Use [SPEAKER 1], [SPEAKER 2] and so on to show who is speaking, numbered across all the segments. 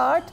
[SPEAKER 1] 8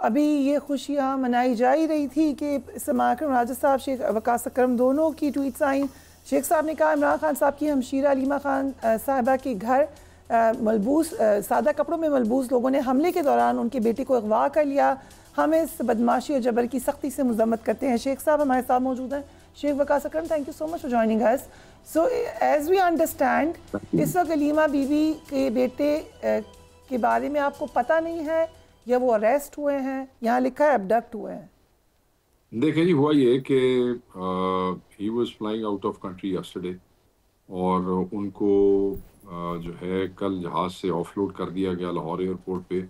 [SPEAKER 1] ابھی یہ خوشیاں منائی جا ہی رہی تھی کہ سما اکرم راجہ صاحب، شیخ وقاص اکرم دونوں کی ٹویٹس آئیں. شیخ صاحب نے کہا عمران خان صاحب کی ہمشیرہ علیمہ خان صاحبہ کے گھر ملبوس سادہ کپڑوں میں ملبوس لوگوں نے حملے کے دوران ان کے بیٹے کو اغوا کر لیا. ہم اس بدماشی اور جبر کی سختی سے مذمت کرتے ہیں. شیخ صاحب ہمارے ساتھ موجود ہیں. Sheikh Waqas Akram, thank you so much for joining us. So as we understand, اس وقت علیمہ بی بی کے بیٹے کے بارے میں آپ کو پتہ نہیں ہے یا وہ اریسٹ ہوئے ہیں؟ یہاں لکھا ہے ابڈکٹ ہوئے ہیں.
[SPEAKER 2] دیکھیں جی، ہوا یہ کہ he was flying out of country yesterday, اور ان کو جو ہے کل جہاز سے آف لوڈ کر دیا گیا لاہور ایئرپورٹ پہ،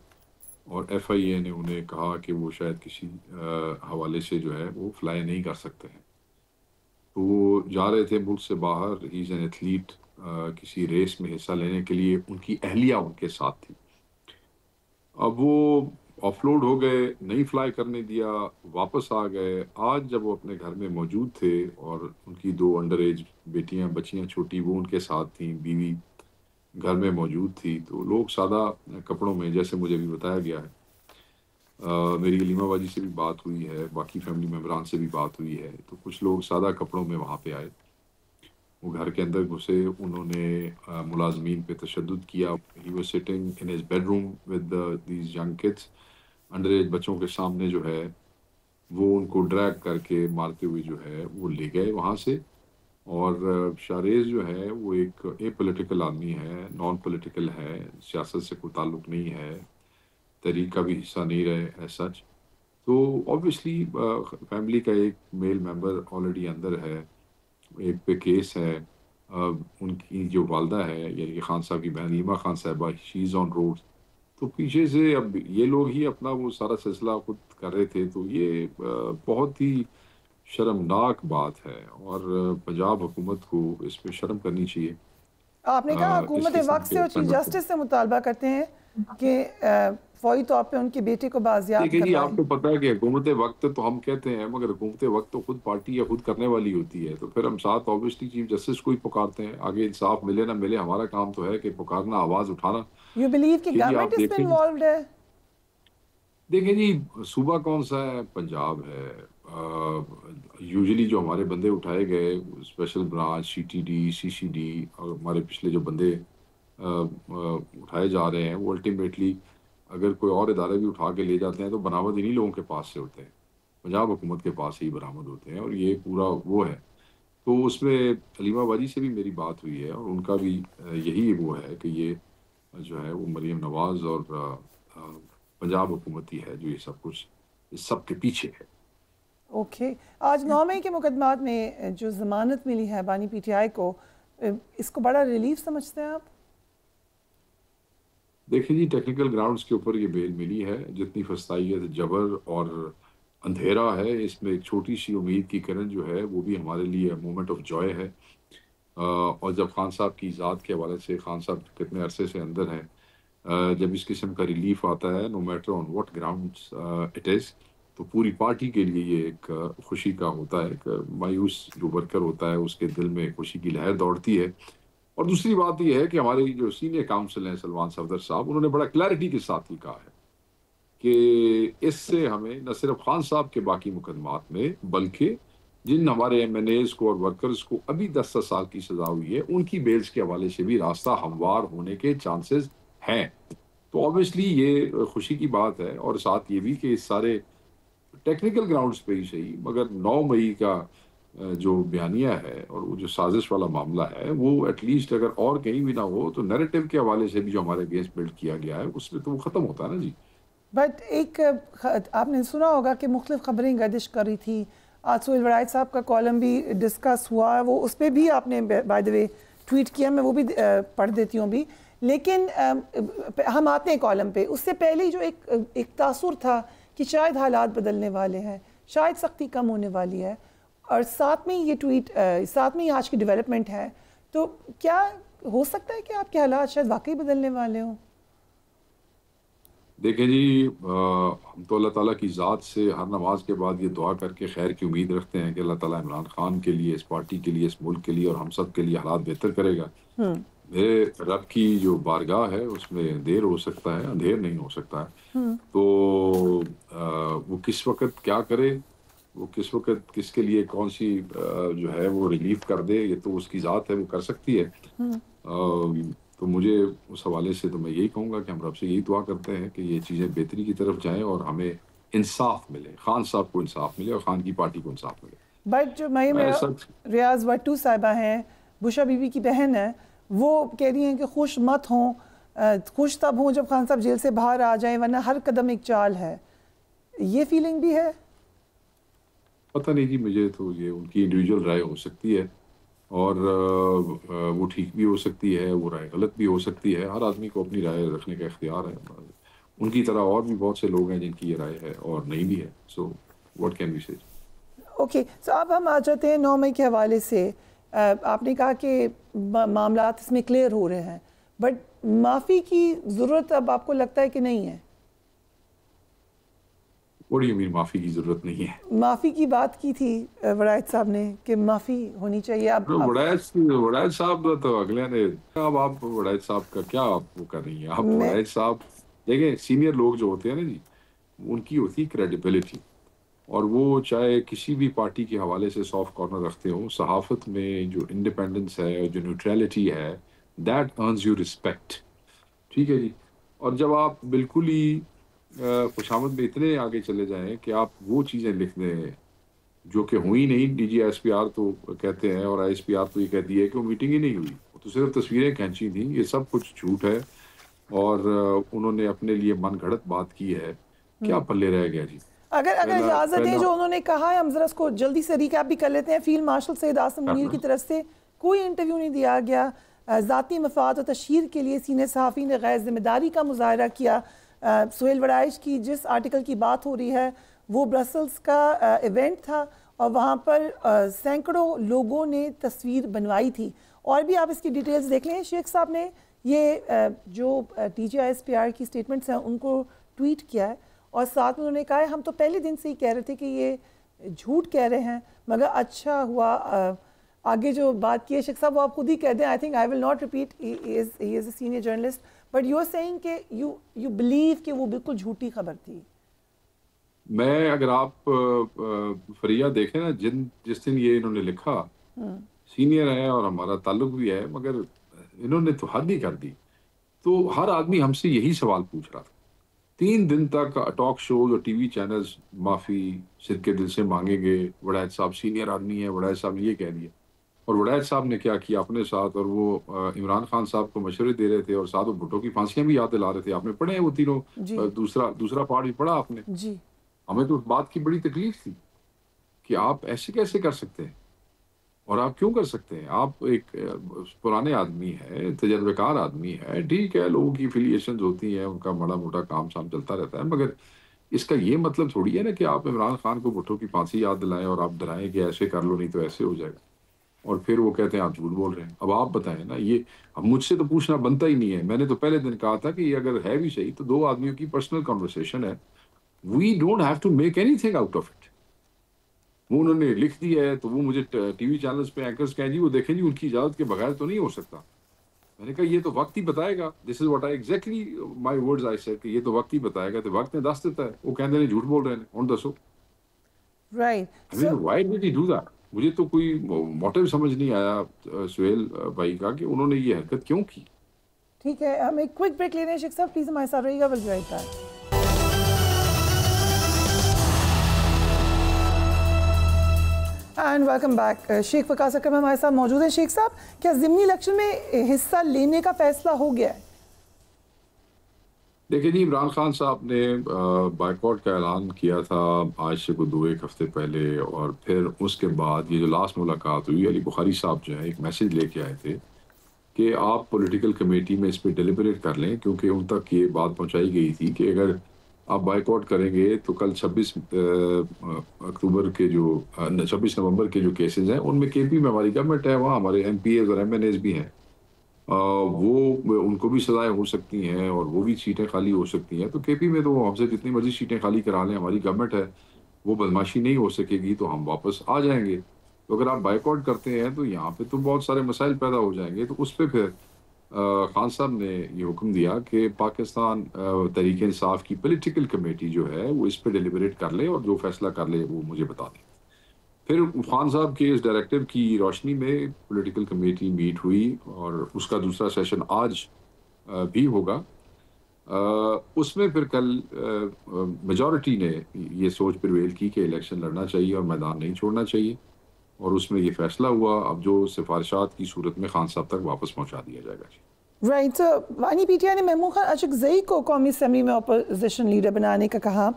[SPEAKER 2] اور ایف آئی اے نے انہیں کہا کہ وہ شاید کسی حوالے سے جو ہے وہ فلائی نہیں کر سکتے ہیں. تو وہ جا رہے تھے ملک سے باہر. ہی از این ایتھلیٹ، کسی ریس میں حصہ لینے کے لیے ان کی اہلیہ ان کے ساتھ تھی. اب وہ آف لوڈ ہو گئے، نہیں فلائی کرنے دیا، واپس آ گئے. آج جب وہ اپنے گھر میں موجود تھے اور ان کی 2 انڈر ایج بچیاں چھوٹی، وہ ان کے ساتھ تھیں، بیوی گھر میں موجود تھی، تو لوگ سادہ کپڑوں میں، جیسے مجھے بھی بتایا گیا ہے، میری علیمہ باجی سے بھی بات ہوئی ہے، باقی فیملی ممبران سے بھی بات ہوئی ہے، تو کچھ لوگ سادہ کپڑوں میں وہاں پہ آئے. وہ گھر کے اندر گھسے، انہوں نے ملازمین پہ تشدد کیا. He was sitting in his bedroom with these young kids. Under age بچوں کے سامنے جو ہے وہ ان کو ڈریگ کر کے مارتے ہوئے جو ہے وہ لے گئے وہاں سے. اور شاریز جو ہے وہ ایک اے پولیٹیکل آدمی ہے، نان پولیٹیکل ہے، سیاست سے کوئی تعلق نہیں ہے، تحریک کا بھی حصہ نہیں رہے ایز سچ. تو اوبویسلی فیملی کا ایک میل ممبر آلریڈی اندر ہے، ایک پہ کیس ہے. ان کی جو والدہ ہے، یعنی کہ خان صاحب کی بہن علیمہ خان صاحبہ، شی از آن روڈ. تو پیچھے سے اب یہ لوگ ہی اپنا وہ سارا سلسلہ خود کر رہے تھے. تو یہ بہت ہی شرمناک بات ہے، اور پنجاب حکومت کو اس پہ شرم کرنی چاہیے.
[SPEAKER 1] آپ نے کہا حکومت وقت سے اور چیف جسٹس سے مطالبہ کرتے ہیں کہ فوری طور پہ ان کے بیٹے کو بازیاب
[SPEAKER 2] دیکھیں جی،
[SPEAKER 1] کروائیں.
[SPEAKER 2] آپ کو پتہ ہے کہ حکومت وقت تو ہم کہتے ہیں، مگر حکومت وقت تو خود پارٹی یا خود کرنے والی ہوتی ہے. تو پھر ہم ساتھ اوبیسلی چیف جسٹس کو ہی پکارتے ہیں. آگے انصاف ملے نہ ملے، ہمارا کام تو ہے کہ پکارنا، آواز اٹھانا.
[SPEAKER 1] یو بلیو کہ گورنمنٹ اس میں انوالوڈ ہے؟
[SPEAKER 2] دیکھیں جی، صوبہ کون سا ہے؟ پنجاب ہے. یوزلی جو ہمارے بندے اٹھائے گئے، special branch, C T D, C C D, اور ہمارے پچھلے جو بندے اٹھائے جا رہے ہیں، وہ الٹیمیٹلی اگر کوئی اور ادارے بھی اٹھا کے لے جاتے ہیں تو برآمد انہی لوگوں کے پاس سے ہوتے ہیں، پنجاب حکومت کے پاس ہی برآمد ہوتے ہیں. اور یہ پورا وہ ہے. تو اس میں علیمہ باجی سے بھی میری بات ہوئی ہے، اور ان کا بھی یہی وہ ہے کہ یہ جو ہے وہ مریم نواز اور پنجاب حکومت ہی ہے جو یہ سب کچھ، اس سب کے پیچھے ہے.
[SPEAKER 1] اوکے. آج 9 مئی کے مقدمات میں جو ضمانت ملی ہے بانی پی ٹی آئی کو، اس کو بڑا ریلیف سمجھتے ہیں آپ؟
[SPEAKER 2] دیکھیں جی، ٹیکنیکل گراؤنڈز کے اوپر یہ بیل ملی ہے. جتنی فسطائیت، جبر اور اندھیرا ہے، اس میں ایک چھوٹی سی امید کی کرن جو ہے وہ بھی ہمارے لیے مومنٹ آف جوائے ہے. اور جب خان صاحب کی ذات کے حوالے سے، خان صاحب کتنے عرصے سے اندر ہیں، جب اس قسم کا ریلیف آتا ہے، no matter on what grounds it is, تو پوری پارٹی کے لیے یہ ایک خوشی کا ہوتا ہے. ایک مایوس جو ورکر ہوتا ہے اس کے دل میں خوشی کی لہر دوڑتی ہے. اور دوسری بات یہ ہے کہ ہمارے جو سینئر کاؤنسل ہیں سلمان صفدر صاحب، انہوں نے بڑا کلیئرٹی کے ساتھ ہی کہا ہے کہ اس سے ہمیں نہ صرف خان صاحب کے باقی مقدمات میں، بلکہ جن ہمارے ایم این ایز کو اور ورکرز کو ابھی 10 سال کی سزا ہوئی ہے، ان کی بیلز کے حوالے سے بھی راستہ ہموار ہونے کے چانسز ہیں. تو اوبیسلی یہ خوشی کی بات ہے. اور ساتھ یہ بھی کہ اس سارے ٹیکنیکل گراؤنڈز پہ ہی صحیح، مگر 9 مئی کا جو بیانیہ ہے اور وہ جو سازش والا معاملہ ہے، وہ ایٹ لیسٹ اگر اور کہیں بھی نہ ہو تو نیریٹو کے حوالے سے بھی جو ہمارے اگینسٹ بلڈ کیا گیا ہے، اس میں تو وہ ختم ہوتا ہے نا جی.
[SPEAKER 1] بٹ ایک آپ نے سنا ہوگا کہ مختلف خبریں گردش کر رہی تھی. آج سہیل ورائد صاحب کا کالم بھی ڈسکس ہوا، وہ اس پہ بھی آپ نے بائی دا وے ٹویٹ کیا، میں وہ بھی پڑھ دیتی ہوں بھی. لیکن ہم آتے ہیں کالم پہ. اس سے پہلے جو ایک تاثر تھا کہ شاید حالات بدلنے والے ہیں، شاید سختی کم ہونے والی ہے، اور ساتھ میں یہ ٹویٹ، ساتھ میں آج کی ڈیولپمنٹ ہے. تو کیا ہو سکتا ہے کہ آپ کے حالات شاید واقعی بدلنے والے ہوں؟
[SPEAKER 2] دیکھیں جی، ہم تو اللہ تعالیٰ کی ذات سے ہر نماز کے بعد یہ دعا کر کے خیر کی امید رکھتے ہیں کہ اللہ تعالیٰ عمران خان کے لیے، اس پارٹی کے لیے، اس ملک کے لیے اور ہم سب کے لیے حالات بہتر کرے گا. میرے رب کی جو بارگاہ ہے اس میں دیر ہو سکتا ہے، اندھیر نہیں ہو سکتا ہے. تو وہ کس وقت کیا کرے، وہ کس وقت کس کے لیے کون سی جو ہے وہ ریلیف کر دے، یہ تو اس کی ذات ہے، وہ کر سکتی ہے. تو مجھے اس حوالے سے تو میں یہی کہوں گا کہ ہم رب سے یہی دعا کرتے ہیں کہ یہ چیزیں بہتری کی طرف جائیں اور ہمیں انصاف ملے، خان صاحب کو انصاف ملے اور خان کی پارٹی کو انصاف ملے.
[SPEAKER 1] بٹ جو ریاض وٹو صاحبہ ہیں، بشرا بی بی کی بہن ہے، وہ کہہ رہی ہیں کہ خوش مت ہوں، خوش تب ہوں جب خان صاحب جیل سے باہر آ جائیں، ورنہ ہر قدم ایک چال ہے. یہ فیلنگ بھی ہے؟
[SPEAKER 2] پتہ نہیں جی، مجھے تو یہ ان کی انڈیویجول رائے ہو سکتی ہے اور وہ ٹھیک بھی ہو سکتی ہے، وہ رائے غلط بھی ہو سکتی ہے. ہر آدمی کو اپنی رائے رکھنے کا اختیار ہے. ان کی طرح اور بھی بہت سے لوگ ہیں جن کی یہ رائے ہے اور نہیں بھی ہے. سو واٹ کین وی سے.
[SPEAKER 1] اوکے، سو اب ہم آ جاتے ہیں 9 مئی کے حوالے سے. آپ نے کہا کہ معاملات اس میں کلیئر ہو رہے ہیں، بٹ معافی کی ضرورت اب آپ کو لگتا ہے کہ نہیں ہے؟
[SPEAKER 2] What do you mean معافی کی ضرورت نہیں ہے؟
[SPEAKER 1] معافی کی بات کی تھی وڑائچ صاحب نے کہ معافی ہونی چاہیے. اب
[SPEAKER 2] وڑائچ صاحب تو اگلے نے، اب آپ وڑائچ صاحب کا کیا آپ وہ کر رہی ہیں؟ آپ وڑائچ صاحب دیکھیں، سینئر لوگ جو ہوتے ہیں نا جی، ان کی ہوتی کریڈیبلٹی، اور وہ چاہے کسی بھی پارٹی کے حوالے سے سافٹ کارنر رکھتے ہوں، صحافت میں جو انڈیپینڈنس ہے، جو نیوٹریلٹی ہے، دیٹ ارنز یو رسپیکٹ. ٹھیک ہے جی. اور جب آپ بالکل ہی خوشامد میں اتنے آگے چلے جائیں کہ آپ وہ چیزیں لکھ دیں جو کہ ہوئی نہیں. D G S P R تو کہتے ہیں اور آئی ایس پی آر تو یہ کہتی ہے کہ وہ میٹنگ ہی نہیں ہوئی، وہ تو صرف تصویریں کھینچی تھیں. یہ سب کچھ جھوٹ ہے اور انہوں نے اپنے لیے من گھڑت بات کی ہے. کیا پلے رہ گیا جی؟
[SPEAKER 1] اگر اجازت ہے، جو انہوں نے کہا ہے، ہم ذرا اس کو جلدی سے ریکیپ بھی کر لیتے ہیں. فیلڈ مارشل سید آصم منیر کی طرف سے کوئی انٹرویو نہیں دیا گیا. ذاتی مفاد و تشہیر کے لیے سینئر صحافی نے غیر ذمہ داری کا مظاہرہ کیا. سہیل وڑائچ کی جس آرٹیکل کی بات ہو رہی ہے وہ برسلز کا ایونٹ تھا اور وہاں پر سینکڑوں لوگوں نے تصویر بنوائی تھی. اور بھی آپ اس کی ڈیٹیلز دیکھ لیں. شیخ صاحب نے یہ جو D G I S P R کی سٹیٹمنٹس ہیں ان کو ٹویٹ کیا ہے اور ساتھ میں انہوں نے کہا ہے ہم تو پہلے دن سے ہی کہہ رہے تھے کہ یہ جھوٹ کہہ رہے ہیں، مگر اچھا ہوا. آگے جو بات کی ہے شیخ صاحب وہ آپ خود ہی کہہ دیں. I think I will not repeat, he is a senior journalist, but you are seeing کہ یو بلیو کہ وہ بالکل جھوٹی خبر تھی.
[SPEAKER 2] میں اگر آپ فریہ دیکھیں نا، جس دن یہ انہوں نے لکھا، سینئر ہے اور ہمارا تعلق بھی ہے، مگر انہوں نے تو حد ہی کر دی. تو ہر آدمی ہم سے یہی سوال پوچھ رہا تھا. 3 دن تک ٹاک شوز اور ٹی وی چینلز معافی سر کے دل سے مانگیں گے، وڑائچ صاحب سینئر آدمی ہیں، وڑائچ صاحب نے یہ کہہ دیا. اور وڑائچ صاحب نے کیا کیا اپنے ساتھ، اور وہ عمران خان صاحب کو مشورے دے رہے تھے اور ساتھ وہ بھٹو کی پھانسیاں بھی یاد دلا رہے تھے. آپ نے پڑھے ہیں وہ تینوں؟ دوسرا پارٹ بھی پڑھا آپ نے؟
[SPEAKER 1] جی.
[SPEAKER 2] ہمیں تو اس بات کی بڑی تکلیف تھی کہ آپ ایسے کیسے کر سکتے ہیں اور آپ کیوں کر سکتے ہیں. آپ ایک پرانے آدمی ہے، تجربہ کار آدمی ہے، ٹھیک ہے لوگوں کی افیلیشنز ہوتی ہیں، ان کا بڑا موٹا کام سام چلتا رہتا ہے، مگر اس کا یہ مطلب تھوڑی ہے نا کہ آپ عمران خان کو بھٹو کی پھانسی یاد دلائیں اور آپ ڈرائیں کہ ایسے کر لو نہیں تو ایسے ہو جائے گا، اور پھر وہ کہتے ہیں آپ جھوٹ بول رہے ہیں. اب آپ بتائیں نا، یہ اب مجھ سے تو پوچھنا بنتا ہی نہیں ہے. میں نے تو پہلے دن کہا تھا کہ یہ اگر ہے بھی صحیح تو 2 آدمیوں کی پرسنل کنورسیشن ہے. We don't have to make anything out of it. وہ انہوں نے لکھ دیا ہے تو وہ مجھے ٹی وی چینلز پہ اینکرز کہیں جی وہ دیکھیں جی ان کی اجازت کے بغیر تو نہیں ہو سکتا. میں نے کہا یہ تو وقت ہی بتائے گا. This is what I exactly my words I said کہ یہ تو وقت ہی بتائے گا. تو وقت نے دس دیتا ہے. وہ کہتے ہیں جھوٹ بول رہے ہیں. اور دسو
[SPEAKER 1] right,
[SPEAKER 2] why did he do that. مجھے تو کوئی موٹیو سمجھ نہیں آیا سہیل بھائی کا کہ انہوں نے یہ حرکت کیوں کی.
[SPEAKER 1] ٹھیک ہے، ہم ایک کوئک بریک لے رہے ہیں. شیخ صاحب پلیز ہمارے ساتھ رہیے گا. Will be right back. And welcome back. Sheikh Waqas اکرم ہمارے ساتھ موجود ہیں. شیخ صاحب، کیا ضمنی الیکشن میں حصہ لینے کا فیصلہ ہو گیا ہے؟
[SPEAKER 2] دیکھیں جی، عمران خان صاحب نے بائیکاٹ کا اعلان کیا تھا آج سے کوئی 2-1 ہفتے پہلے، اور پھر اس کے بعد یہ جو لاسٹ ملاقات ہوئی، علی بخاری صاحب جو ہے ایک میسج لے کے آئے تھے کہ آپ پولیٹیکل کمیٹی میں اس پہ ڈیلیبریٹ کر لیں، کیونکہ ان تک یہ بات پہنچائی گئی تھی کہ اگر آپ بائیکاٹ کریں گے تو کل 26 نومبر کے جو کیسز ہیں ان میں کے پی میں ہماری گورنمنٹ ہے، وہاں ہمارے ایم پی ایز اور ایم این ایز بھی ہیں، وہ ان کو بھی سزائیں ہو سکتی ہیں اور وہ بھی سیٹیں خالی ہو سکتی ہیں. تو کے پی میں تو ہم سے جتنی مرضی سیٹیں خالی کرا لیں، ہماری گورنمنٹ ہے، وہ بدماشی نہیں ہو سکے گی تو ہم واپس آ جائیں گے. تو اگر آپ بائیکاٹ کرتے ہیں تو یہاں پہ تو بہت سارے مسائل پیدا ہو جائیں گے. تو اس پہ پھر خان صاحب نے یہ حکم دیا کہ پاکستان تحریک انصاف کی پولیٹیکل کمیٹی جو ہے وہ اس پہ ڈیلیبریٹ کر لے اور جو فیصلہ کر لے وہ مجھے بتا دیں. پھر خان صاحب کے اس ڈائریکٹو کی روشنی میں پولیٹیکل کمیٹی میٹ ہوئی اور اس کا دوسرا سیشن آج بھی ہوگا. اس میں پھر کل میجورٹی نے یہ سوچ پرویل کی کہ الیکشن لڑنا چاہیے اور میدان نہیں چھوڑنا چاہیے, اور اس میں یہ فیصلہ ہوا. اب جو سفارشات کی صورت میں خان صاحب تک واپس پہنچا دیا جائے گا.
[SPEAKER 1] رائٹ. بانی پی ٹی آئی نے محمود خان اچکزئی کو قومی اسمبلی میں اپوزیشن لیڈر بنانے کا کہا.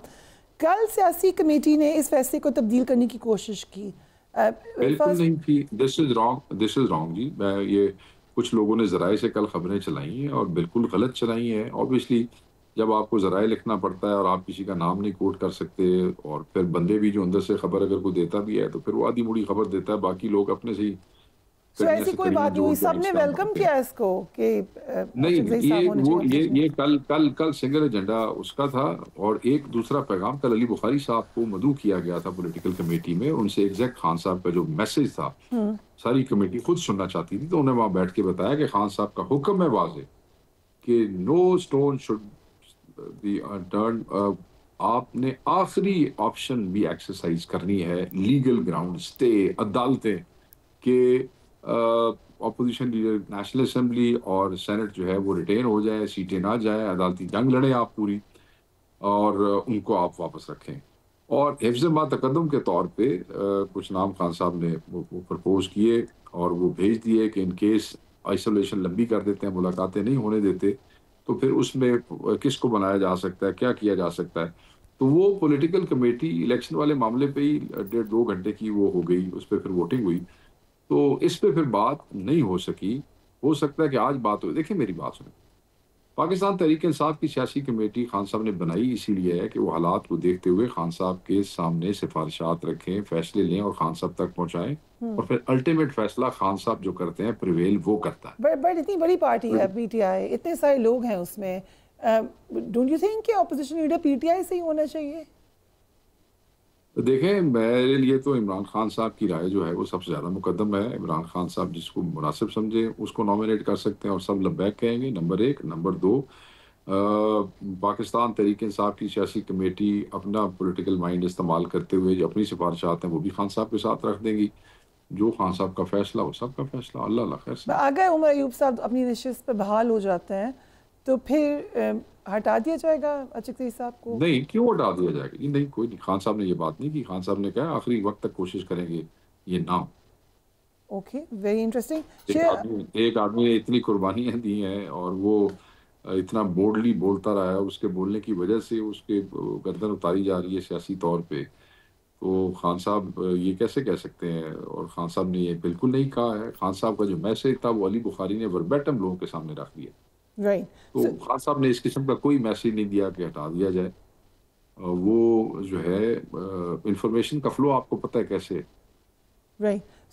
[SPEAKER 1] کل سیاسی کمیٹی نے اس فیصلے کو تبدیل کرنے کی کوشش کی.
[SPEAKER 2] بالکل نہیں کی. دس از رانگ جی. یہ کچھ لوگوں نے ذرائع سے کل خبریں چلائی ہیں اور بالکل غلط چلائی ہیں. اوبیسلی جب آپ کو ذرائع لکھنا پڑتا ہے اور آپ کسی کا نام نہیں کوٹ کر سکتے, اور پھر بندے بھی جو اندر سے خبر اگر کوئی دیتا بھی ہے تو پھر وہ آدھی موڑی خبر دیتا ہے, باقی لوگ اپنے سے ہی.
[SPEAKER 1] ایسی کوئی بات نہیں ہوئی, سب نے ویلکم کیا اس کو کہ
[SPEAKER 2] نہیں. یہ کل سنگل ایجنڈا اس کا تھا. اور ایک دوسرا پیغام کل علی بخاری صاحب کو مدعو کیا گیا تھا پولیٹیکل کمیٹی میں. ان سے ایگزیکٹ خان صاحب کا جو میسج تھا ساری کمیٹی خود سننا چاہتی تھی, تو انہیں وہاں بیٹھ کے بتایا کہ خان صاحب کا حکم ہے واضح کہ نو اسٹون شوڈ بی ٹرن. آپ نے آخری آپشن بھی ایکسرسائز کرنی ہے, لیگل گراؤنڈ اسٹے, عدالتیں, کہ اپوزیشن لیڈر نیشنل اسمبلی اور سینٹ جو ہے وہ ریٹین ہو جائے, سیٹیں نہ جائیں, عدالتی جنگ لڑیں آپ پوری, اور ان کو آپ واپس رکھیں. اور حفظ ما تقدم کے طور پہ کچھ نام خان صاحب نے وہ پرپوز کیے اور وہ بھیج دیے کہ ان کیس آئسولیشن لمبی کر دیتے ہیں, ملاقاتیں نہیں ہونے دیتے, تو پھر اس میں کس کو بنایا جا سکتا ہے, کیا کیا جا سکتا ہے. تو وہ پولیٹیکل کمیٹی الیکشن والے معاملے پہ ہی 1.5-2 گھنٹے کی وہ ہو گئی, اس پہ پھر ووٹنگ ہوئی, تو اس پہ پھر بات نہیں ہو سکی. ہو سکتا ہے کہ آج بات ہو. دیکھیں میری بات سنیں, پاکستان تحریک انصاف کی سیاسی کمیٹی خان صاحب نے بنائی اسی لیے ہے کہ وہ حالات کو دیکھتے ہوئے خان صاحب کے سامنے سفارشات رکھیں, فیصلے لیں اور خان صاحب تک پہنچائیں, اور پھر الٹیمیٹ فیصلہ خان صاحب جو کرتے ہیں پریویل وہ کرتا ہے.
[SPEAKER 1] بٹ اتنی بڑی پارٹی ہے پی ٹی آئی, اتنے سارے لوگ ہیں اس میں, ڈونٹ یو تھنک کہ opposition leader P T I سے ہی ہونا چاہیے؟
[SPEAKER 2] دیکھیں میرے لیے تو عمران خان صاحب کی رائے جو ہے وہ سب سے زیادہ مقدم ہے. عمران خان صاحب جس کو مناسب سمجھیں اس کو نامینیٹ کر سکتے ہیں اور سب لبیک کہیں گے, نمبر 1. نمبر 2, پاکستان تحریک انصاف کی سیاسی کمیٹی اپنا پولیٹیکل مائنڈ استعمال کرتے ہوئے جو اپنی سفارشات ہیں وہ بھی خان صاحب کے ساتھ رکھ دیں گی. جو خان صاحب کا فیصلہ وہ سب کا فیصلہ. اللہ خیر سے.
[SPEAKER 1] اگر عمر ایوب صاحب اپنی نشست پہ بحال ہو جاتے ہیں تو پھر ہٹا دیا جائے گا اچکزئی صاحب کو؟
[SPEAKER 2] نہیں, کیوں ہٹا دیا جائے گا؟ نہیں, کوئی نہیں. خان صاحب نے یہ بات نہیں کی. خان صاحب نے کہا آخری وقت تک کوشش کریں گے یہ نہ ہو.
[SPEAKER 1] Okay, very interesting.
[SPEAKER 2] ایک آدمی نے اتنی قربانیاں دی ہیں اور وہ اتنا بورڈلی بولتا رہا ہے, اس کے بولنے کی وجہ سے اس کے گردن اتاری جا رہی ہے سیاسی طور پہ, تو خان صاحب یہ کیسے کہہ سکتے ہیں؟ اور خان صاحب نے یہ بالکل نہیں کہا ہے. خان صاحب کا جو میسج تھا وہ علی بخاری نے وربیٹم لوگوں کے سامنے رکھ دیا. تو خان صاحب نے اس قسم کا کوئی میسج نہیں دیا کہ ہٹا دیا جائے. وہ جو ہے انفارمیشن کا فلو آپ کو پتہ ہے کیسے.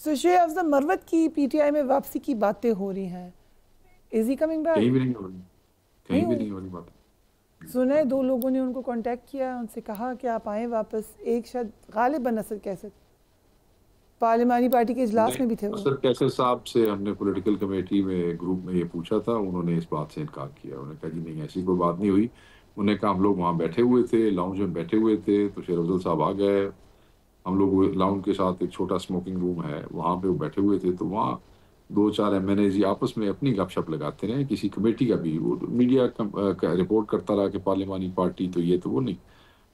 [SPEAKER 1] سو شیخ افضل مروت کی پی ٹی آئی میں واپسی کی باتیں ہو رہی ہیں, از ہی کمنگ بیک؟
[SPEAKER 2] کہیں بھی نہیں ہو رہی, کہیں بھی نہیں ہو رہی بات.
[SPEAKER 1] سنا ہے 2 لوگوں نے ان کو کانٹیکٹ کیا, ان سے کہا کہ آپ آئیں واپس. ایک شاید غالب نصر کیسر پارلیمانی پارٹی کے اجلاس میں بھی تھے.
[SPEAKER 2] نصر کیسر صاحب سے ہم نے پولیٹیکل کمیٹی میں گروپ میں یہ پوچھا تھا, انہوں نے اس بات سے انکار کیا. انہوں نے کہا جی نہیں, ایسی کوئی بات نہیں ہوئی. انہوں نے کہا ہم لوگ وہاں بیٹھے ہوئے تھے, لاؤنج میں بیٹھے ہوئے تھے, تو شیر افضل صاحب آ گئے. ہم لوگ لاؤنج کے ساتھ ایک چھوٹا اسموکنگ روم ہے وہاں پہ وہ بیٹھے ہوئے تھے, تو وہاں 2-4 ایم این ایز آپس میں اپنی گپ شپ لگاتے رہے. کسی کمیٹی کا بھی وہ میڈیا رپورٹ کرتا رہا کہ پارلیمانی پارٹی تو یہ تو وہ نہیں,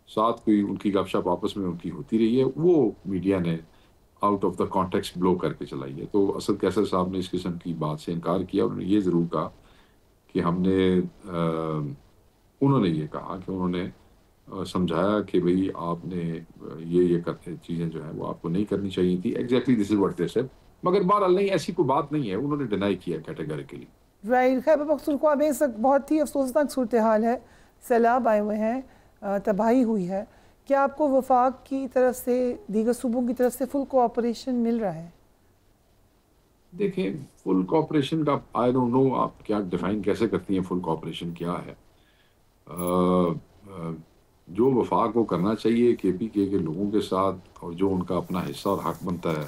[SPEAKER 2] ساتھ کوئی ان کی گپ شپ آپس میں ان کی ہوتی رہی ہے. وہ میڈیا نے آؤٹ آف دا کانٹیکسٹ بلو کر کے چلائی ہے. تو اسد کیسر صاحب نے اس قسم کی بات سے انکار کیا. انہوں نے یہ ضرور کہا کہ انہوں نے یہ کہا کہ انہوں نے سمجھایا کہ بھئی آپ نے یہ کرتے چیزیں جو ہیں وہ آپ کو نہیں کرنی چاہیے تھی. Exactly this is what they said. مگر بہرحال نہیں, ایسی کوئی بات نہیں ہے. انہوں نے ڈینائی کیا کیٹیگریکلی.
[SPEAKER 1] رائٹ. خیبر پختونخوا میں اس وقت بہت ہی افسوسناک صورتحال ہے, سیلاب آئے ہوئے ہیں, تباہی ہوئی ہے. کیا آپ کو وفاق کی طرف سے, دیگر صوبوں کی طرف سے فل کوآپریشن مل رہا ہے؟
[SPEAKER 2] دیکھیں فل کوآپریشن کا آئی ڈونٹ نو آپ کیا ڈیفائن کیسے کرتی ہیں فل کوآپریشن کیا ہے. جو وفاق کو کرنا چاہیے کے پی کے لوگوں کے ساتھ, اور جو ان کا اپنا حصہ اور حق بنتا ہے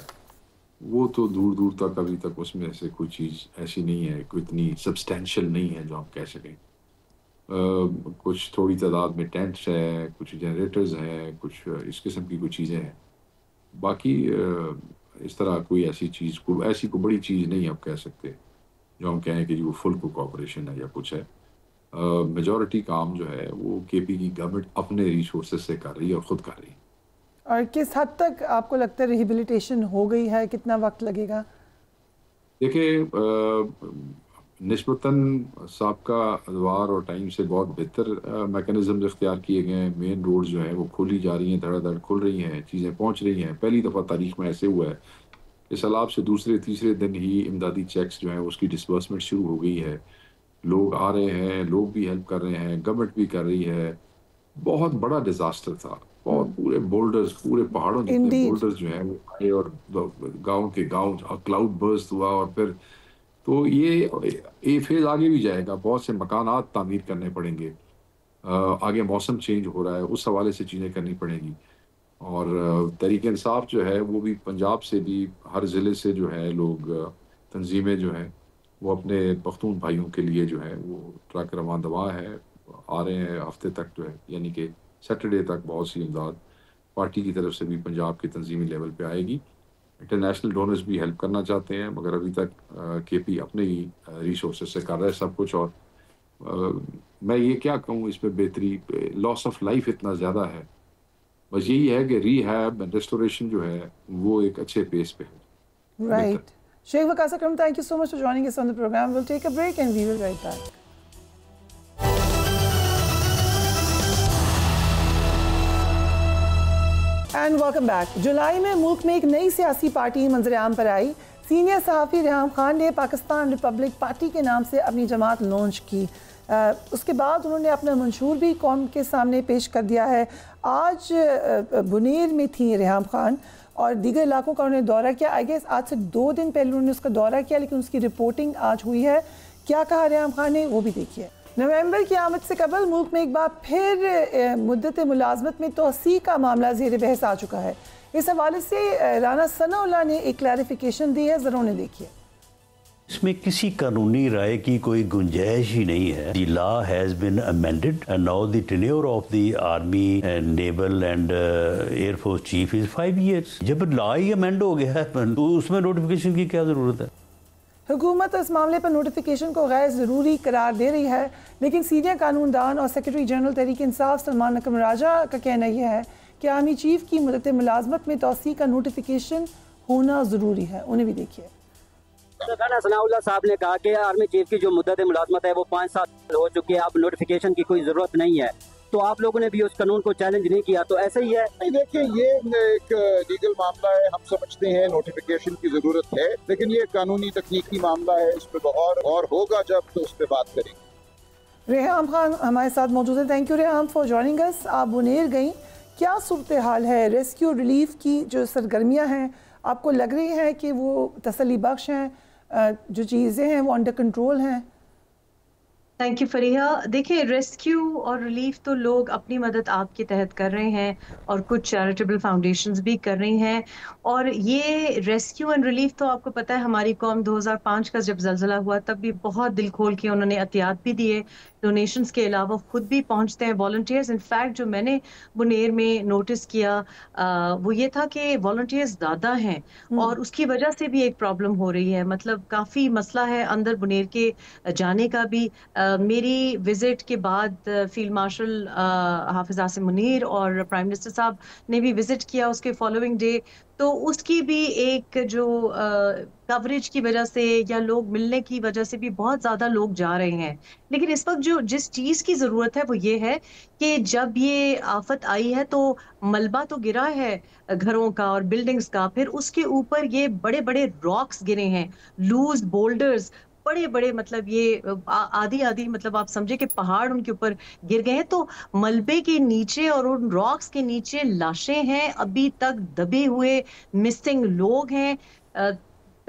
[SPEAKER 2] وہ تو دور دور تک ابھی تک اس میں سے کوئی چیز ایسی نہیں ہے، کوئی اتنی سبسٹینشیل نہیں ہے جو ہم کہہ سکیں. کچھ تھوڑی تعداد میں ٹینٹس ہے، کچھ جنریٹرز ہیں، کچھ اس قسم کی کچھ چیزیں ہیں. باقی اس طرح کوئی ایسی کوئی بڑی چیز نہیں آپ کہہ سکتے جو ہم کہیں کہ جی وہ فل کوک آپریشن ہے یا کچھ ہے. میجورٹی کام جو ہے وہ کے پی کی گورنمنٹ اپنے ریسورسز سے کر رہی ہے اور خود کر رہی ہے.
[SPEAKER 1] اور کس حد تک آپ کو لگتا ہے ریہیبلیٹیشن ہو گئی ہے؟ کتنا وقت لگے گا؟
[SPEAKER 2] دیکھیں نسبتاً سابقہ ادوار اور ٹائم سے بہت بہتر میکانزمز اختیار کیے گئے ہیں. مین روڈز جو ہیں وہ کھولی جا رہی ہیں، دھڑا دھڑ کھل رہی ہیں، چیزیں پہنچ رہی ہیں. پہلی دفعہ تاریخ میں ایسے ہوا ہے کہ سیلاب سے دوسرے تیسرے دن ہی امدادی چیکس جو ہیں اس کی ڈسبرسمنٹ شروع ہو گئی ہے. لوگ آ رہے ہیں، لوگ بھی ہیلپ کر رہے ہیں، گورنمنٹ بھی کر رہی ہے. بہت بڑا ڈیزاسٹر تھا، بہت پورے بولڈرز، پورے پہاڑوں جتنے بولڈرز جو ہیں وہ آئے اور گاؤں کے گاؤں کلاؤڈ برسٹ ہوا. اور پھر تو یہ فیز آگے بھی جائے گا، بہت سے مکانات تعمیر کرنے پڑیں گے. آگے موسم چینج ہو رہا ہے، اس حوالے سے چیزیں کرنی پڑیں گی. اور تحریک انصاف جو ہے وہ بھی پنجاب سے بھی ہر ضلع سے جو ہے لوگ تنظیمیں جو ہیں وہ اپنے پختون بھائیوں کے لیے جو ہے وہ ٹرک رواں دوا ہے آ رہے ہیں ہفتے تک جو ہے، یعنی کہ سیٹرڈے تک بہت سی امداد پارٹی کی طرف سے بھی پنجاب کے تنظیمی لیول پہ آئے گی. انٹرنیشنل ڈونرز بھی ہیلپ کرنا چاہتے ہیں مگر ابھی تک کے پی اپنے ہی ریسورسز سے کر رہا ہے سب کچھ. اور میں یہ کیا کہوں اس میں بہتری، لاس آف لائف اتنا زیادہ ہے، بس یہی ہے کہ ری ہیب اینڈ ریسٹوریشن جو ہے وہ ایک اچھے پیس پہ ہے.
[SPEAKER 1] Right. Sheikh Waqas Akram, thank you so much for joining us on the program. We'll take a break and we will be right back. And welcome back. جولائی میں ملک میں ایک نئی سیاسی پارٹی منظر عام پر آئی. سینئر صحافی ریحام خان نے پاکستان ریپبلک پارٹی کے نام سے اپنی جماعت لانچ کی. اس کے بعد انہوں نے اپنا منشور بھی قوم کے سامنے پیش کر دیا ہے. آج بنیر میں تھیں ریحام خان اور دیگر علاقوں کا انہوں نے دورہ کیا. آئی گیس آج سے 2 دن پہلے انہوں نے اس کا دورہ کیا, لیکن اس کی رپورٹنگ آج ہوئی ہے. کیا کہا ریحام خان نے وہ بھی دیکھیے. نومبر کی آمد سے قبل ملک میں ایک بار پھر مدت ملازمت میں توسیع کا معاملہ زیر بحث آ چکا ہے. اس حوالے سے رانا ثناء اللہ نے ایک کلیریفیکیشن دی ہے, ضرور نے دیکھیے.
[SPEAKER 3] اس میں کسی قانونی رائے کی کوئی گنجائش ہی نہیں ہے. The law has been amended and now the tenure of the army and naval and air force chief is 5 years. جب لا ہی امینڈ ہو گیا ہے تو اس میں نوٹیفیکیشن کی کیا ضرورت ہے؟
[SPEAKER 1] حکومت اس معاملے پر نوٹیفیکیشن کو غیر ضروری قرار دے رہی ہے, لیکن سینئر قانون دان اور سیکرٹری جنرل تحریک انصاف سلمان اکرم راجہ کا کہنا یہ ہے کہ آرمی چیف کی مدت ملازمت میں توسیع کا نوٹیفیکیشن ہونا ضروری ہے. انہیں بھی دیکھیے.
[SPEAKER 4] رانا ثناء اللہ صاحب نے کہا کہ آرمی چیف کی جو مدت ملازمت ہے وہ 5 سال ہو چکی ہے, اب نوٹیفیکیشن کی کوئی ضرورت نہیں ہے. تو آپ لوگوں نے بھی اس قانون کو چیلنج نہیں کیا, تو ایسے ہی ہے.
[SPEAKER 5] دیکھیں یہ ایک لیگل معاملہ ہے, ہم سمجھتے ہیں نوٹیفیکیشن کی ضرورت ہے, لیکن یہ قانونی تکنیکی معاملہ ہے, اس پہ اور ہوگا جب تو اس پہ بات کریں گے.
[SPEAKER 1] ریحام خان ہمارے ساتھ موجود ہے. Thank you Reham for joining us. آپ بنیر گئیں, کیا صورتحال ہے؟ ریسکیو ریلیف کی جو سرگرمیاں ہیں آپ کو لگ رہی ہیں کہ وہ تسلی بخش ہیں, جو چیزیں ہیں وہ انڈر کنٹرول ہیں؟
[SPEAKER 6] Thank you Fariha. دیکھیں ریسکیو اور ریلیف تو لوگ اپنی مدد آپ کے تحت کر رہے ہیں اور کچھ چیریٹیبل فاؤنڈیشنز بھی کر رہی ہیں. اور یہ ریسکیو اینڈ ریلیف تو آپ کو پتہ ہے ہماری قوم 2005 کا جب زلزلہ ہوا تب بھی بہت دل کھول کے انہوں نے عطیات بھی دیے, ڈونیشنز کے علاوہ خود بھی پہنچتے ہیں والنٹیئرز. انفیکٹ جو میں نے بنیر میں نوٹس کیا وہ یہ تھا کہ والنٹیئرز زیادہ ہیں اور اس کی وجہ سے بھی ایک پرابلم ہو رہی ہے. مطلب کافی مسئلہ ہے اندر بنیر کے جانے کا بھی. میری وزٹ کے بعد فیلڈ مارشل حافظ عاصم منیر اور پرائم منسٹر صاحب نے بھی وزٹ کیا اس کے فالوئنگ ڈے, تو اس کی بھی ایک جو کوریج کی وجہ سے یا لوگ ملنے کی وجہ سے بھی بہت زیادہ لوگ جا رہے ہیں. لیکن اس وقت جس چیز کی ضرورت ہے وہ یہ ہے کہ جب یہ آفت آئی ہے تو ملبہ تو گرا ہے گھروں کا اور بلڈنگز کا, پھر اس کے اوپر یہ بڑے بڑے راکس گرے ہیں, لوز بولڈرز بڑے بڑے, مطلب یہ آدھی مطلب آپ سمجھے کہ پہاڑ ان کے اوپر گر گئے ہیں. تو ملبے کے نیچے اور ان راکس کے نیچے لاشیں ہیں, ابھی تک دبے ہوئے مسنگ لوگ ہیں.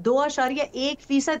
[SPEAKER 6] 2.1%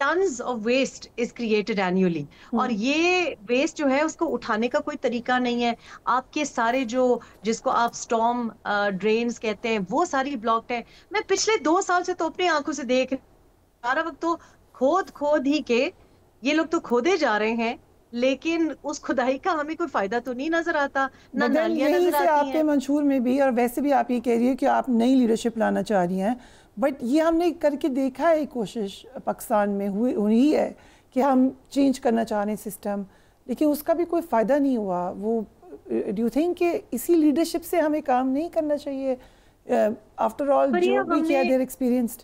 [SPEAKER 6] tons of waste is created annually اور یہ waste جو ہے اس کو اٹھانے کا کوئی طریقہ نہیں ہے. آپ کے سارے جو جس کو آپ storm drains کہتے ہیں وہ ساری blocked ہیں. میں پچھلے 2 سال سے تو اپنی آنکھوں سے دیکھ سارا وقت تو کھود ہی کے یہ لوگ تو کھودے جا رہے ہیں لیکن اس کھدائی کا ہمیں کوئی فائدہ تو نہیں نظر آتا, نہ نالیاں نظر آتی ہیں.
[SPEAKER 1] آپ کے منشور میں بھی اور ویسے بھی آپ یہ کہہ رہی ہے کہ آپ نئی لیڈرشپ لانا چاہ رہی ہیں, بٹ یہ ہم نے کر کے دیکھا ہے کوشش پاکستان میں ہوئی ہے کہ ہم چینج کرنا چاہ رہے ہیں سسٹم, لیکن اس کا بھی کوئی فائدہ نہیں ہوا. وہ ڈو یو تھنک کہ اسی لیڈرشپ سے ہمیں کام نہیں کرنا چاہیے آفٹر آل جو بھی کیا دیر ایکسپیرینسڈ؟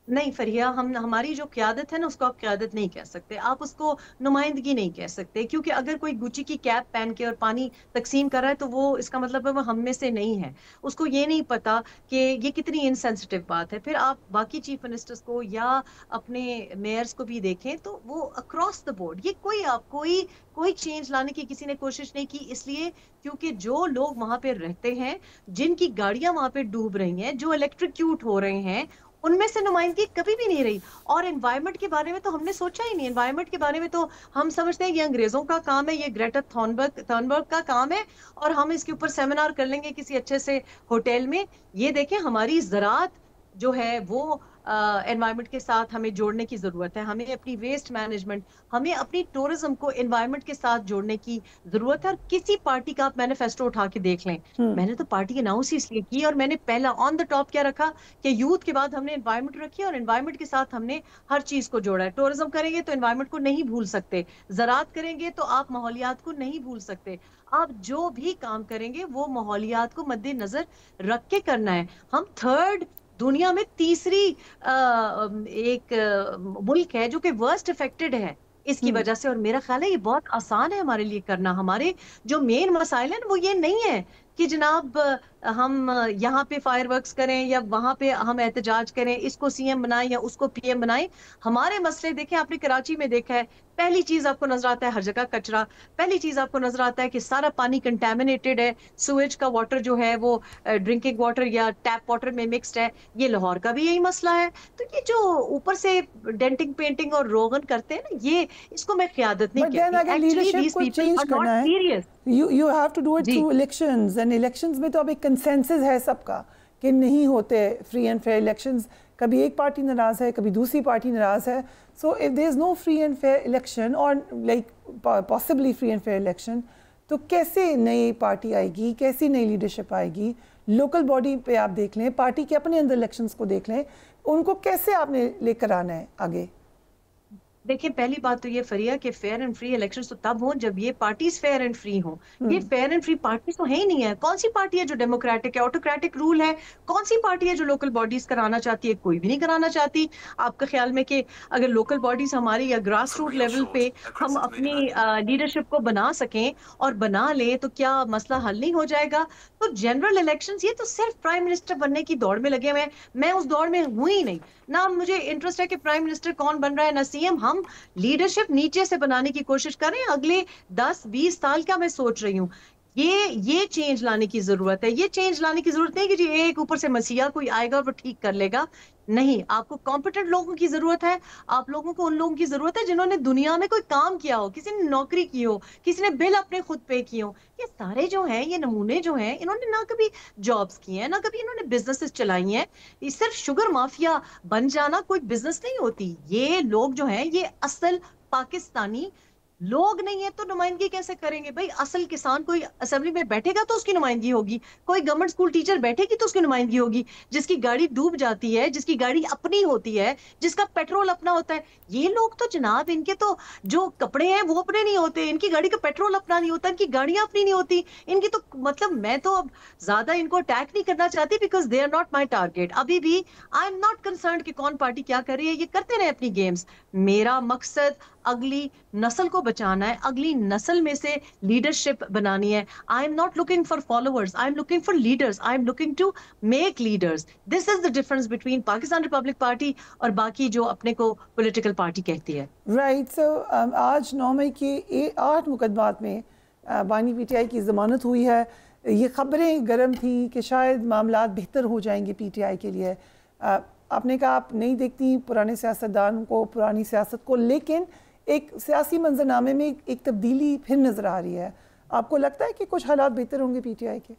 [SPEAKER 6] نہیں فریہ, ہماری جو قیادت ہے نا اس کو آپ قیادت نہیں کہہ سکتے, آپ اس کو نمائندگی نہیں کہہ سکتے, کیونکہ اگر کوئی گچی کی کیپ پہن کے اور پانی تقسیم کر رہا ہے تو وہ اس کا مطلب ہے وہ ہم میں سے نہیں ہے. اس کو یہ نہیں پتا کہ یہ کتنی انسینسٹیو بات ہے. پھر آپ باقی چیف منسٹرز کو یا اپنے میئرز کو بھی دیکھیں تو وہ اکراس دا بورڈ یہ کوئی چینج لانے کی کسی نے کوشش نہیں کی, اس لیے کیونکہ جو لوگ وہاں پہ رہتے ہیں, جن کی گاڑیاں وہاں پہ ڈوب رہی ہیں, جو الیکٹریکیوٹ ہو رہے ہیں, ان میں سے نمائندگی کبھی بھی نہیں رہی. اور انوائرمنٹ کے بارے میں تو ہم نے سوچا ہی نہیں. انوائرمنٹ کے بارے میں تو ہم سمجھتے ہیں یہ انگریزوں کا کام ہے, یہ گریٹا تھارنبرگ کا کام ہے اور ہم اس کے اوپر سیمینار کر لیں گے کسی اچھے سے ہوٹل میں. یہ دیکھیں ہماری زراعت جو ہے وہ انوائرمنٹ کے ساتھ ہمیں جوڑنے کی ضرورت ہے. ہمیں اپنی ویسٹ مینجمنٹ, ہمیں اپنی ٹورزم کو انوائرمنٹ کے ساتھ جوڑنے کی ضرورت ہے. اور کسی پارٹی کا آپ مینیفیسٹو اٹھا کے دیکھ لیں, میں نے تو پارٹی اناؤنس ہی اس لیے کی اور میں نے پہلا آن دا ٹاپ کیا رکھا کہ یوتھ کے بعد ہم نے انوائرمنٹ رکھی اور انوائرمنٹ کے ساتھ ہم نے ہر چیز کو جوڑا ہے. ٹورزم کریں گے تو انوائرمنٹ کو نہیں بھول سکتے, زراعت کریں گے تو آپ ماحولیات کو نہیں بھول سکتے. آپ جو بھی کام کریں گے وہ ماحولیات کو مد نظر رکھ کے کرنا ہے. ہم تھرڈ دنیا میں تیسری ایک ملک ہے جو کہ ورسٹ افیکٹڈ ہے اس کی وجہ سے, اور میرا خیال ہے یہ بہت آسان ہے ہمارے لیے کرنا. ہمارے جو مین مسائل ہیں وہ یہ نہیں ہے کہ جناب ہم یہاں پہ فائر ورکس کریں یا وہاں پہ ہم احتجاج کریں, اس کو سی ایم بنائیں یا اس کو پی ایم بنائیں. ہمارے مسئلے دیکھیں, آپ نے کراچی میں دیکھا ہے, پہلی چیز آپ کو نظر آتا ہے ہر جگہ کچرا, پہلی چیز آپ کو نظر آتا ہے کہ سارا پانی کنٹامنیٹڈ ہے, سویج کا واٹر جو ہے وہ ڈرنکنگ واٹر یا ٹیپ واٹر میں مکسڈ ہے. یہ لاہور کا بھی یہی مسئلہ ہے. تو یہ جو اوپر سے ڈینٹنگ پینٹنگ اور روغن کرتے ہیں نا, یہ اس کو میں قیادت نہیں کہتی.
[SPEAKER 1] You have to do it through elections, and elections میں تو اب ایک کنسنسس ہے سب کا کہ نہیں ہوتے free and fair elections. کبھی ایک پارٹی ناراض ہے, کبھی دوسری پارٹی ناراض ہے. So if there is no free and fair election or like possibly free and fair election, تو کیسے نئی پارٹی آئے گی, کیسی نئی لیڈرشپ آئے گی؟ لوکل باڈی پہ آپ دیکھ لیں, پارٹی کے اپنے اندر الیکشنز کو دیکھ لیں, ان کو کیسے آپ نے لے کر آنا ہے آگے؟
[SPEAKER 6] دیکھیں پہلی بات تو یہ فریہ کہ فیئر اینڈ فری الیکشنز تو تب ہوں جب یہ پارٹیز فیئر اینڈ فری ہوں. یہ فیئر اینڈ فری پارٹیز تو ہے ہی نہیں ہے. کون سی پارٹی ہے جو ڈیموکریٹک ہے, آٹوکریٹک رول ہے؟ کون سی پارٹی ہے جو لوکل باڈیز کرانا چاہتی ہے؟ کوئی بھی نہیں کرانا چاہتی. آپ کا خیال میں کہ اگر لوکل باڈیز ہماری یا گراس روٹ لیول پہ ہم اپنی لیڈرشپ کو بنا سکیں اور بنا لیں تو کیا مسئلہ حل نہیں ہو جائے گا؟ تو جنرل الیکشنز یہ تو صرف پرائم منسٹر بننے کی دوڑ میں لگے ہوئے ہیں. میں اس دوڑ میں ہوں ہی نہیں, نہ مجھے انٹرسٹ ہے کہ پرائم منسٹر کون بن رہا ہے, نہ سی ایم. ہم لیڈرشپ نیچے سے بنانے کی کوشش کریں. اگلے 10-20 سال کا میں سوچ رہی ہوں یہ چینج لانے کی ضرورت ہے. یہ چینج لانے کی ضرورت نہیں کہ جی ایک اوپر سے مسیحا کوئی آئے گا اور وہ ٹھیک کر لے گا. نہیں, آپ کو کمپیٹنٹ لوگوں کی ضرورت ہے. آپ لوگوں کو ان لوگوں کی ضرورت ہے جنہوں نے دنیا میں کوئی کام کیا ہو, کسی نے نوکری کی ہو, کسی نے بل اپنے خود پے کیے ہو. یہ سارے جو ہیں, یہ نمونے جو ہیں, انہوں نے نہ کبھی جابز کی ہیں, نہ کبھی انہوں نے بزنسز چلائی ہیں. یہ صرف شوگر مافیا بن جانا کوئی بزنس نہیں ہوتی. یہ لوگ جو ہیں یہ اصل پاکستانی لوگ نہیں ہے تو نمائندگی کیسے کریں گے بھائی؟ اصل کسان کوئی اسمبلی میں بیٹھے گا تو اس کی نمائندگی ہوگی, کوئی گورنمنٹ اسکول ٹیچر بیٹھے گی تو اس کی نمائندگی ہوگی, جس کی گاڑی ڈوب جاتی ہے, جس کی گاڑی اپنی ہوتی ہے, جس کا پیٹرول اپنا ہوتا ہے. یہ لوگ تو جناب ان کے تو جو کپڑے ہیں وہ اپنے نہیں ہوتے, ان کی گاڑی کا پیٹرول اپنا نہیں ہوتا, ان کی گاڑیاں اپنی نہیں ہوتی, ان کی تو مطلب میں تو اب زیادہ ان کو اٹیک نہیں کرنا چاہتی because they are not my target. ابھی بھی آئی ایم ناٹ کنسرنڈ کہ کون پارٹی کیا کر رہی ہے, یہ کرتے رہے اپنی گیمز. میرا مقصد اگلی نسل کو بچانا ہے, اگلی نسل میں سے لیڈرشپ بنانی ہے. I am not looking for followers, I am looking for leaders, I am looking to make leaders. This is the difference between Pakistan Republic Party اور باقی جو اپنے کو پولیٹیکل پارٹی کہتی ہے.
[SPEAKER 1] رائٹ. سو آج 9 مئی کے 8 مقدمات میں بانی پی ٹی آئی کی ضمانت ہوئی ہے. یہ خبریں گرم تھیں کہ شاید معاملات بہتر ہو جائیں گے پی ٹی آئی کے لیے. آپ نے کہا آپ نہیں دیکھتی پرانے سیاستدان کو, پرانی سیاست کو, لیکن ایک سیاسی منظرنامے میں ایک تبدیلی پھر نظر آ رہی ہے. آپ کو لگتا ہے کہ کچھ حالات بہتر ہوں گے پی ٹی آئی کے؟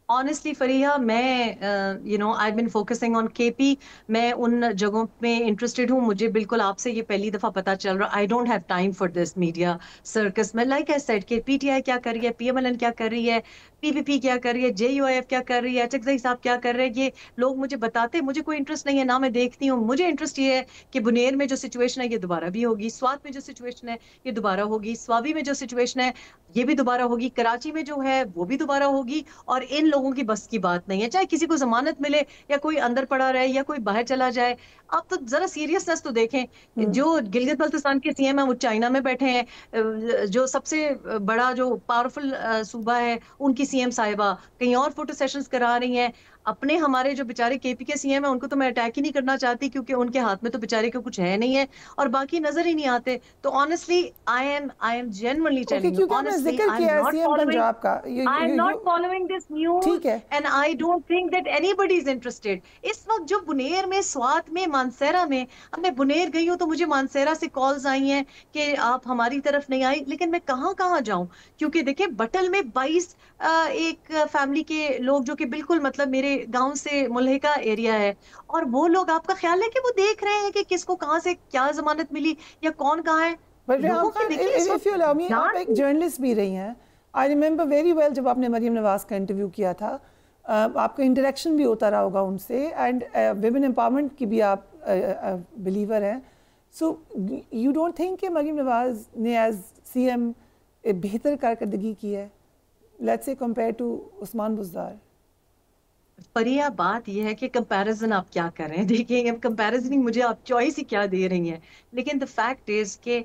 [SPEAKER 6] Honestly, فریحہ, میں I've been focusing on KP. میں ان جگہوں میں انٹرسٹڈ ہوں. مجھے بالکل آپ سے یہ پہلی دفعہ پتا چل رہا. I don't have time for this media circus. میں like I said کہ پی ٹی آئی کیا کر رہی ہے, پی ایم ایل این کیا کر رہی ہے, پی پی پی کیا کر رہی ہے, جے یو آئی ایف کیا کر رہی ہے, چکزئی صاحب کیا کر رہے ہیں, یہ لوگ مجھے بتاتے. مجھے کوئی انٹرسٹ نہیں ہے, نہ میں دیکھتی ہوں. مجھے انٹرسٹ یہ ہے کہ بنیر میں جو سچویشن ہے یہ دوبارہ بھی ہوگی, سوات میں جو سچویشن ہے یہ دوبارہ ہوگی, سوابی میں جو سچویشن ہے یہ بھی دوبارہ ہوگی, کراچی میں جو ہے وہ بھی دوبارہ ہوگی. اور ان لوگوں کی بس کی بات نہیں ہے, چاہے کسی کو ضمانت ملے یا کوئی اندر پڑا رہے یا کوئی باہر چلا جائے. آپ تو ذرا سیریسنس تو دیکھیں. جو گلگت بلتستان کے سی ایم ہیں وہ چائنا میں بیٹھے ہیں, جو سب سے بڑا جو پاورفل صوبہ ہے ان کی سی ایم صاحبہ کہیں اور فوٹو سیشنز کرا رہی ہیں. اپنے ہمارے جو بیچارے کے پی کے سی ایم ہیں ان کو تو میں اٹیک ہی نہیں کرنا چاہتی, کیونکہ ان کے ہاتھ میں تو بیچارے کو کچھ ہے نہیں ہے, اور باقی نظر ہی نہیں آتے. تو honestly I am genuinely telling you, honestly I'm not following this news and I don't think that anybody is interested. اس وقت جو بنیر میں, سوات میں, مانسیرا میں, اب میں بنیر گئی ہوں تو مجھے مانسیرا سے کالز آئی ہیں کہ آپ ہماری طرف نہیں آئی, لیکن میں کہاں جاؤں, کیونکہ دیکھیں بٹل میں 22 ایک فیملی کے لوگ جو کہ بالکل مطلب میرے گاؤں سے ملحقہ ایریا ہے, اور وہ لوگ آپ کا خیال ہے کہ وہ دیکھ رہے ہیں کہ کس کو کہاں سے کیا ضمانت ملی یا کون کہاں ہے.
[SPEAKER 1] if you allow me, آپ ایک جرنلسٹ بھی رہی ہیں. I remember very well جب آپ نے مریم نواز کا انٹرویو کیا تھا, آپ کا انٹریکشن بھی ہوتا رہا ہوگا ان سے, اینڈ ویمن امپاورمنٹ کی بھی آپ بلیور ہیں. سو یو ڈونٹ تھنک کہ مریم نواز نے ایز سی ایم بہتر کارکردگی کی ہے, let's say compare to Usman Buzdar?
[SPEAKER 6] پریہ, بات یہ ہے کہ کمپیریزن آپ کیا کر رہے ہیں. دیکھیں اب کمپیریزنگ مجھے آپ چوائس ہی کیا دے رہی ہیں, لیکن the fact is کہ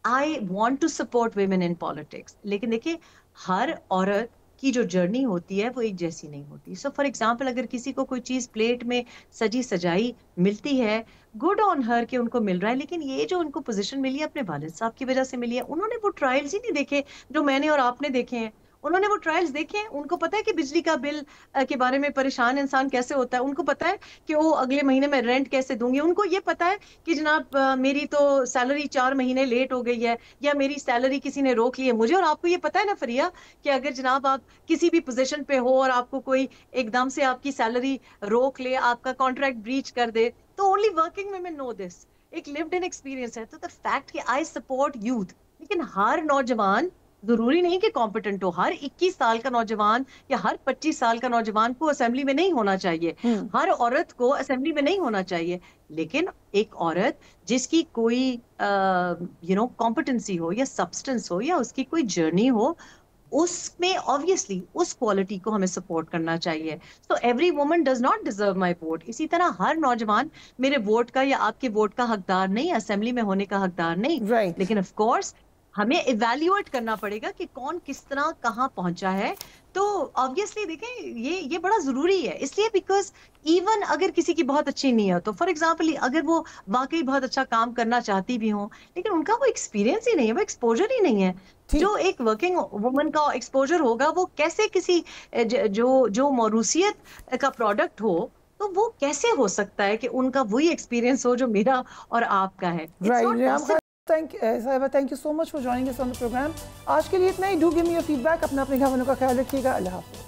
[SPEAKER 6] I want to support women in politics. لیکن دیکھیں ہر عورت کی جو جرنی ہوتی ہے وہ ایک جیسی نہیں ہوتی. سو فار ایگزامپل اگر کسی کو کوئی چیز پلیٹ میں سجی سجائی ملتی ہے, گڈ آن ہر کہ ان کو مل رہا ہے, لیکن یہ جو ان کو پوزیشن ملی ہے اپنے والد صاحب کی وجہ سے ملی ہے. انہوں نے وہ ٹرائلز ہی نہیں دیکھے جو میں نے اور آپ نے دیکھے ہیں. انہوں نے وہ ٹرائلز دیکھے, ان کو پتا ہے کہ بجلی کا بل کے بارے میں پریشان انسان کیسے ہوتا ہے, ان کو پتا ہے کہ وہ اگلے مہینے میں رینٹ کیسے دوں گی, ان کو یہ پتا ہے کہ جناب میری تو سیلری 4 مہینے لیٹ ہو گئی ہے یا میری سیلری کسی نے روک لی ہے. مجھے اور آپ کو یہ پتا ہے نا فریہ کہ اگر جناب آپ کسی بھی پوزیشن پہ ہو اور آپ کو کوئی ایک دم سے آپ کی سیلری روک لے, آپ کا کانٹریکٹ بریچ کر دے, تو اونلی ورکنگ ویمن نو دس, ایک لیوڈ ان ایکسپیرینس ہے. تو دا فیکٹ کہ آئی سپورٹ یوتھ, لیکن ہر نوجوان ضروری نہیں کہ کمپیٹنٹ ہو. ہر 21 سال کا نوجوان یا ہر 25 سال کا نوجوان کو اسمبلی میں نہیں ہونا چاہیے, ہر عورت کو اسمبلی میں نہیں ہونا چاہیے. لیکن ایک عورت جس کی کوئی کمپیٹنسی ہو یا سبسٹنس ہو یا اس کی کوئی جرنی ہو, اس میں obviously اس کوالٹی کو ہمیں سپورٹ کرنا چاہیے. So every woman does not deserve my vote. اسی طرح ہر نوجوان میرے ووٹ کا یا آپ کے ووٹ کا حقدار نہیں, اسمبلی میں ہونے کا حقدار نہیں. لیکن آف کورس ہمیں ایویلیویٹ کرنا پڑے گا کہ کون کس طرح کہاں پہنچا ہے. تو آبویسلی دیکھیں یہ بڑا ضروری ہے, اس لیے بیکاز ایون اگر کسی کی بہت اچھی نیت ہو, فار ایگزامپل اگر وہ واقعی بہت اچھا کام کرنا چاہتی بھی ہوں, لیکن ان کا وہ ایکسپیرینس ہی نہیں ہے, وہ ایکسپوجر ہی نہیں ہے. جو ایک ورکنگ وومن کا ایکسپوجر ہوگا وہ کیسے کسی جو موروثیت کا پروڈکٹ ہو, تو وہ کیسے ہو سکتا ہے کہ ان کا وہی ایکسپیرینس ہو جو میرا اور آپ کا ہے.
[SPEAKER 1] Thank you so much for joining us on the program. آج کے لیے اتنا ہی. Do give me your feedback. اپنے گھر والوں کا خیال رکھیے گا. اللہ حافظ.